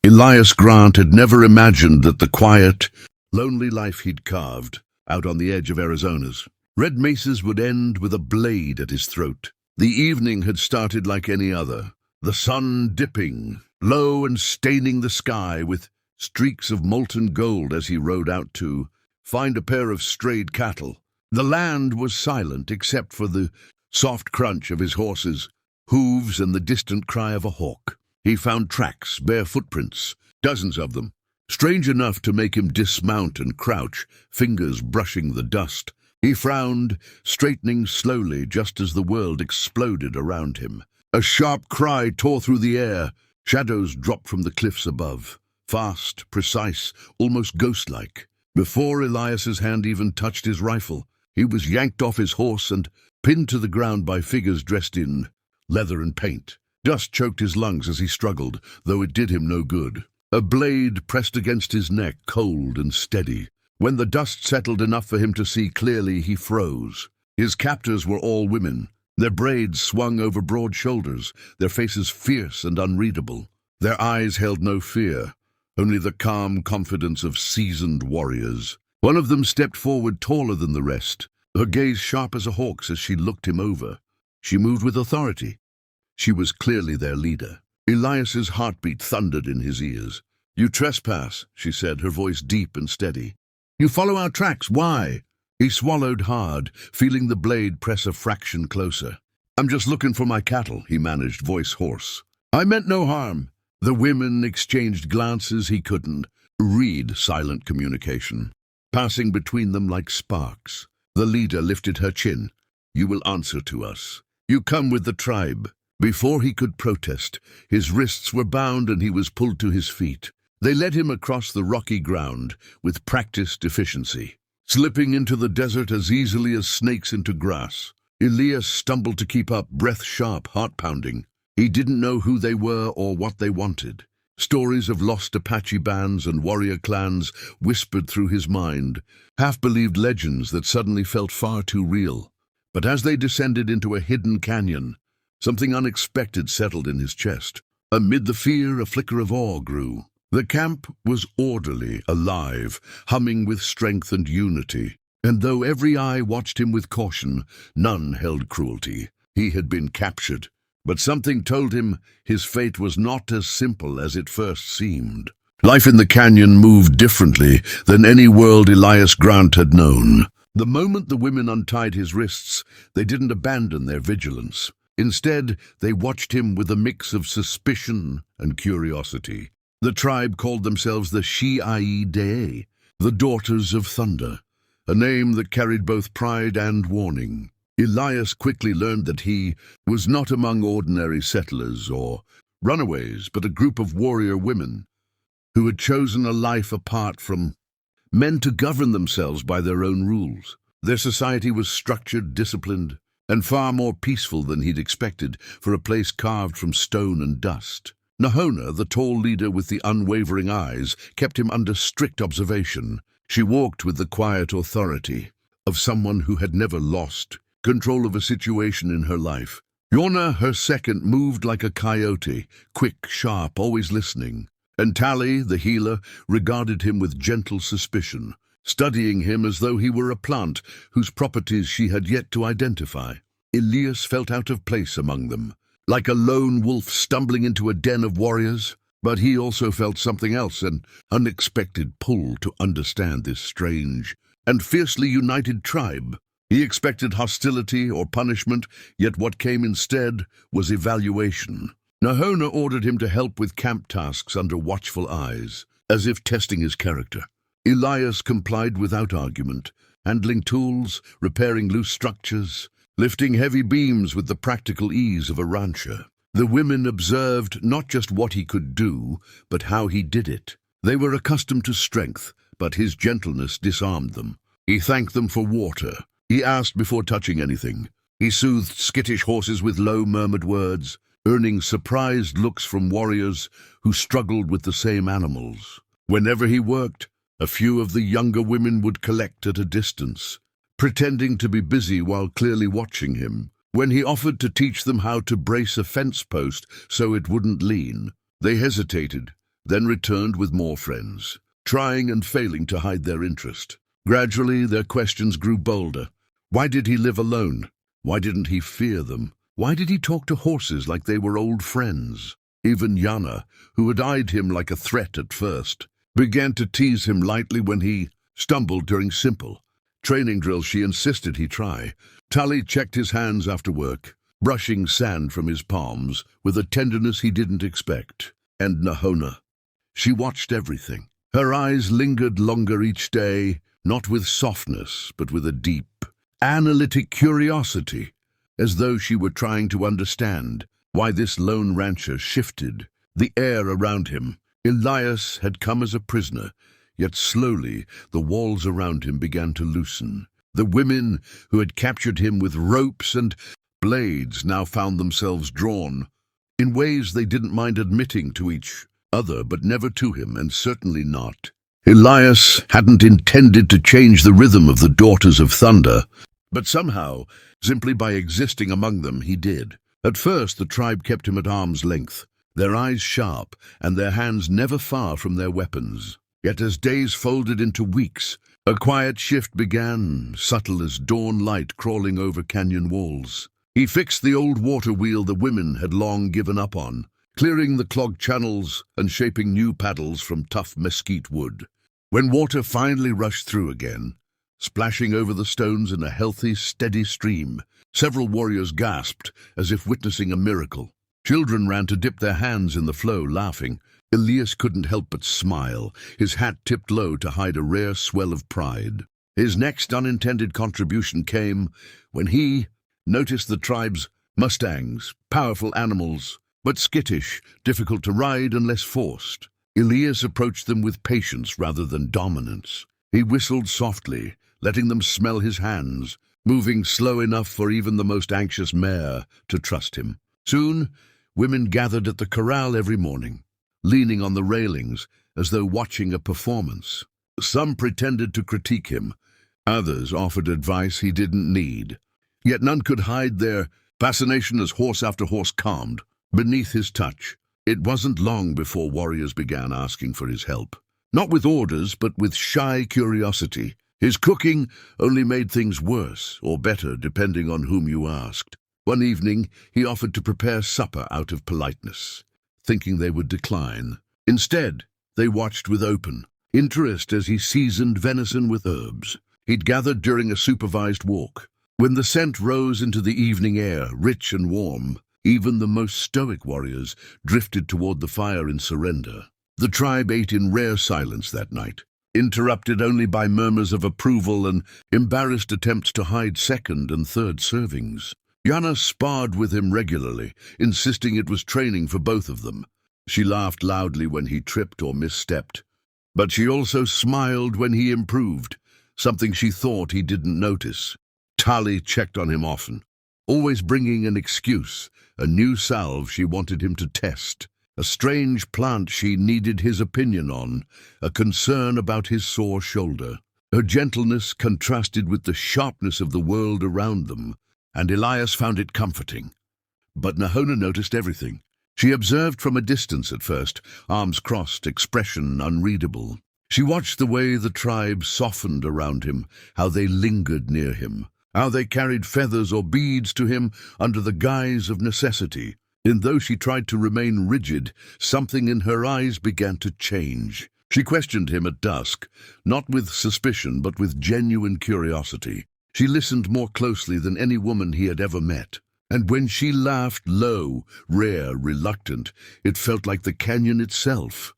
Elias Grant had never imagined that the quiet, lonely life he'd carved out on the edge of Arizona's red mesas would end with a blade at his throat. The evening had started like any other, the sun dipping low and staining the sky with streaks of molten gold as he rode out to find a pair of strayed cattle. The land was silent except for the soft crunch of his horse's hooves and the distant cry of a hawk. He found tracks, bare footprints, dozens of them, strange enough to make him dismount and crouch, fingers brushing the dust. He frowned, straightening slowly just as the world exploded around him. A sharp cry tore through the air. Shadows dropped from the cliffs above, fast, precise, almost ghost-like. Before Elias's hand even touched his rifle, he was yanked off his horse and pinned to the ground by figures dressed in leather and paint. Dust choked his lungs as he struggled, though it did him no good. A blade pressed against his neck, cold and steady. When the dust settled enough for him to see clearly, he froze. His captors were all women. Their braids swung over broad shoulders, their faces fierce and unreadable. Their eyes held no fear, only the calm confidence of seasoned warriors. One of them stepped forward, taller than the rest, her gaze sharp as a hawk's as she looked him over. She moved with authority. She was clearly their leader. Elias's heartbeat thundered in his ears. "You trespass," she said, her voice deep and steady. "You follow our tracks. Why?" He swallowed hard, feeling the blade press a fraction closer. "I'm just looking for my cattle," he managed, voice hoarse. "I meant no harm." The women exchanged glances he couldn't read, silent communication, passing between them like sparks. The leader lifted her chin. "You will answer to us. You come with the tribe." Before he could protest, his wrists were bound and he was pulled to his feet. They led him across the rocky ground with practiced efficiency, slipping into the desert as easily as snakes into grass. Elias stumbled to keep up, breath sharp, heart pounding. He didn't know who they were or what they wanted. Stories of lost Apache bands and warrior clans whispered through his mind, half-believed legends that suddenly felt far too real. But as they descended into a hidden canyon, something unexpected settled in his chest. Amid the fear, a flicker of awe grew. The camp was orderly, alive, humming with strength and unity. And though every eye watched him with caution, none held cruelty. He had been captured, but something told him his fate was not as simple as it first seemed. Life in the canyon moved differently than any world Elias Grant had known. The moment the women untied his wrists, they didn't abandon their vigilance. Instead, they watched him with a mix of suspicion and curiosity. The tribe called themselves the Shi-Ai-Dee, the Daughters of Thunder, a name that carried both pride and warning. Elias quickly learned that he was not among ordinary settlers or runaways, but a group of warrior women who had chosen a life apart from men to govern themselves by their own rules. Their society was structured, disciplined, and far more peaceful than he'd expected for a place carved from stone and dust. Nahona, the tall leader with the unwavering eyes, kept him under strict observation. She walked with the quiet authority of someone who had never lost control of a situation in her life. Yorna, her second, moved like a coyote, quick, sharp, always listening. And Tally, the healer, regarded him with gentle suspicion, studying him as though he were a plant whose properties she had yet to identify. Elias felt out of place among them, like a lone wolf stumbling into a den of warriors. But he also felt something else, an unexpected pull to understand this strange and fiercely united tribe. He expected hostility or punishment, yet what came instead was evaluation. Nahona ordered him to help with camp tasks under watchful eyes, as if testing his character. Elias complied without argument, handling tools, repairing loose structures, lifting heavy beams with the practical ease of a rancher. The women observed not just what he could do, but how he did it. They were accustomed to strength, but his gentleness disarmed them. He thanked them for water. He asked before touching anything. He soothed skittish horses with low, murmured words, earning surprised looks from warriors who struggled with the same animals. Whenever he worked, a few of the younger women would collect at a distance, pretending to be busy while clearly watching him. When he offered to teach them how to brace a fence post so it wouldn't lean, they hesitated, then returned with more friends, trying and failing to hide their interest. Gradually, their questions grew bolder. Why did he live alone? Why didn't he fear them? Why did he talk to horses like they were old friends? Even Yana, who had eyed him like a threat at first, began to tease him lightly when he stumbled during simple training drills she insisted he try. Tali checked his hands after work, brushing sand from his palms with a tenderness he didn't expect. And Nahona. She watched everything. Her eyes lingered longer each day, not with softness, but with a deep, analytic curiosity, as though she were trying to understand why this lone rancher shifted the air around him. Elias had come as a prisoner, yet slowly the walls around him began to loosen. The women who had captured him with ropes and blades now found themselves drawn in ways they didn't mind admitting to each other, but never to him, and certainly not. Elias hadn't intended to change the rhythm of the Daughters of Thunder, but somehow, simply by existing among them, he did. At first, the tribe kept him at arm's length, their eyes sharp and their hands never far from their weapons. Yet as days folded into weeks, a quiet shift began, subtle as dawn light crawling over canyon walls. He fixed the old water wheel the women had long given up on, clearing the clogged channels and shaping new paddles from tough mesquite wood. When water finally rushed through again, splashing over the stones in a healthy, steady stream, several warriors gasped as if witnessing a miracle. Children ran to dip their hands in the flow, laughing. Elias couldn't help but smile, his hat tipped low to hide a rare swell of pride. His next unintended contribution came when he noticed the tribe's mustangs, powerful animals, but skittish, difficult to ride unless forced. Elias approached them with patience rather than dominance. He whistled softly, letting them smell his hands, moving slow enough for even the most anxious mare to trust him. Soon, women gathered at the corral every morning, leaning on the railings as though watching a performance. Some pretended to critique him, others offered advice he didn't need. Yet none could hide their fascination as horse after horse calmed beneath his touch. It wasn't long before warriors began asking for his help, not with orders but with shy curiosity. His cooking only made things worse or better depending on whom you asked. One evening he offered to prepare supper out of politeness, thinking they would decline. Instead, they watched with open interest as he seasoned venison with herbs he'd gathered during a supervised walk. When the scent rose into the evening air, rich and warm, even the most stoic warriors drifted toward the fire in surrender. The tribe ate in rare silence that night, interrupted only by murmurs of approval and embarrassed attempts to hide second and third servings. Yana sparred with him regularly, insisting it was training for both of them. She laughed loudly when he tripped or misstepped, but she also smiled when he improved, something she thought he didn't notice. Tali checked on him often, always bringing an excuse, a new salve she wanted him to test, a strange plant she needed his opinion on, a concern about his sore shoulder. Her gentleness contrasted with the sharpness of the world around them, and Elias found it comforting. But Nahona noticed everything. She observed from a distance at first, arms crossed, expression unreadable. She watched the way the tribe softened around him, how they lingered near him, how they carried feathers or beads to him under the guise of necessity. And though she tried to remain rigid, something in her eyes began to change. She questioned him at dusk, not with suspicion but with genuine curiosity. She listened more closely than any woman he had ever met. And when she laughed low, rare, reluctant, it felt like the canyon itself